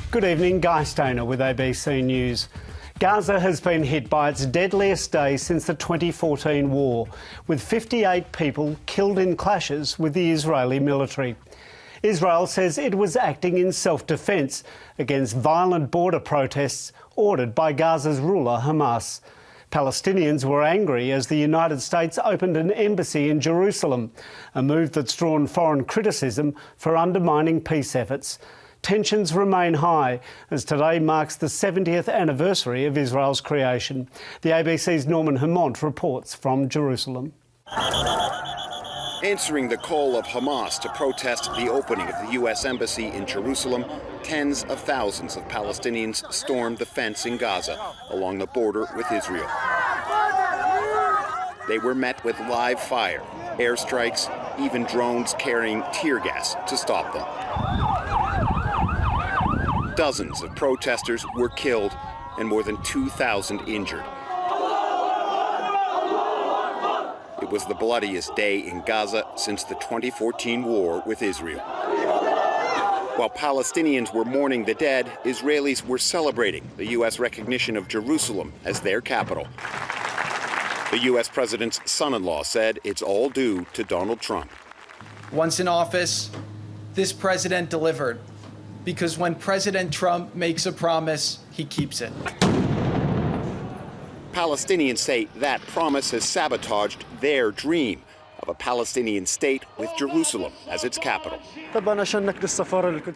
Good evening, Guy Stainer with ABC News. Gaza has been hit by its deadliest day since the 2014 war, with 58 people killed in clashes with the Israeli military. Israel says it was acting in self-defence against violent border protests ordered by Gaza's ruler, Hamas. Palestinians were angry as the United States opened an embassy in Jerusalem, a move that's drawn foreign criticism for undermining peace efforts. Tensions remain high as today marks the 70th anniversary of Israel's creation. The ABC's Norman Hermont reports from Jerusalem. Answering the call of Hamas to protest the opening of the U.S. Embassy in Jerusalem, tens of thousands of Palestinians stormed the fence in Gaza along the border with Israel. They were met with live fire, airstrikes, even drones carrying tear gas to stop them. Dozens of protesters were killed and more than 2,000 injured. It was the bloodiest day in Gaza since the 2014 war with Israel. While Palestinians were mourning the dead, Israelis were celebrating the U.S. recognition of Jerusalem as their capital. The U.S. president's son-in-law said it's all due to Donald Trump. Once in office, this president delivered, because when President Trump makes a promise, he keeps it. Palestinians say that promise has sabotaged their dream of a Palestinian state with Jerusalem as its capital.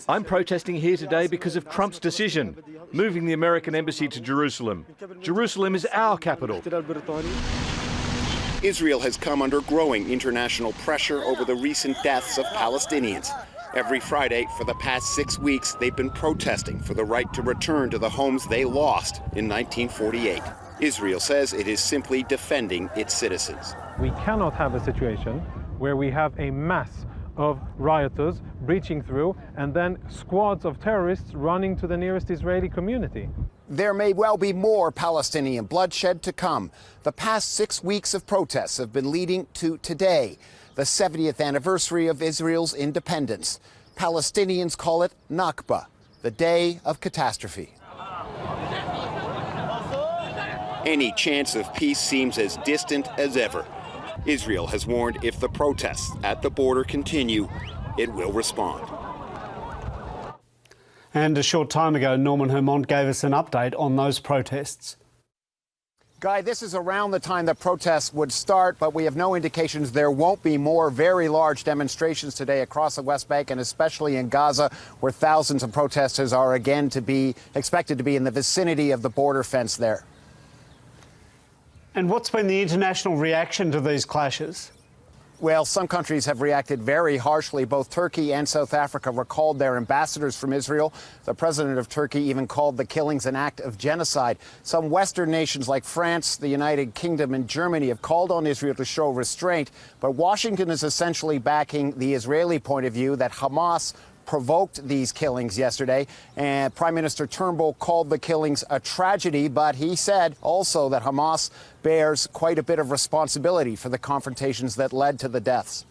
I'm protesting here today because of Trump's decision, moving the American embassy to Jerusalem. Jerusalem is our capital. Israel has come under growing international pressure over the recent deaths of Palestinians. Every Friday for the past 6 weeks, they've been protesting for the right to return to the homes they lost in 1948. Israel says it is simply defending its citizens. We cannot have a situation where we have a mass of rioters breaching through and then squads of terrorists running to the nearest Israeli community. There may well be more Palestinian bloodshed to come. The past 6 weeks of protests have been leading to today, the 70th anniversary of Israel's independence. Palestinians call it Nakba, the day of catastrophe. Any chance of peace seems as distant as ever. Israel has warned if the protests at the border continue, it will respond. And a short time ago, Norman Hermont gave us an update on those protests. Guy, this is around the time that protests would start, but we have no indications there won't be more very large demonstrations today across the West Bank and especially in Gaza, where thousands of protesters are again expected to be in the vicinity of the border fence there. And what's been the international reaction to these clashes? Well, some countries have reacted very harshly. Both Turkey and South Africa recalled their ambassadors from Israel. The president of Turkey even called the killings an act of genocide. Some Western nations like France, the United Kingdom and Germany have called on Israel to show restraint. But Washington is essentially backing the Israeli point of view that Hamas provoked these killings yesterday, and Prime Minister Turnbull called the killings a tragedy, but he said also that Hamas bears quite a bit of responsibility for the confrontations that led to the deaths.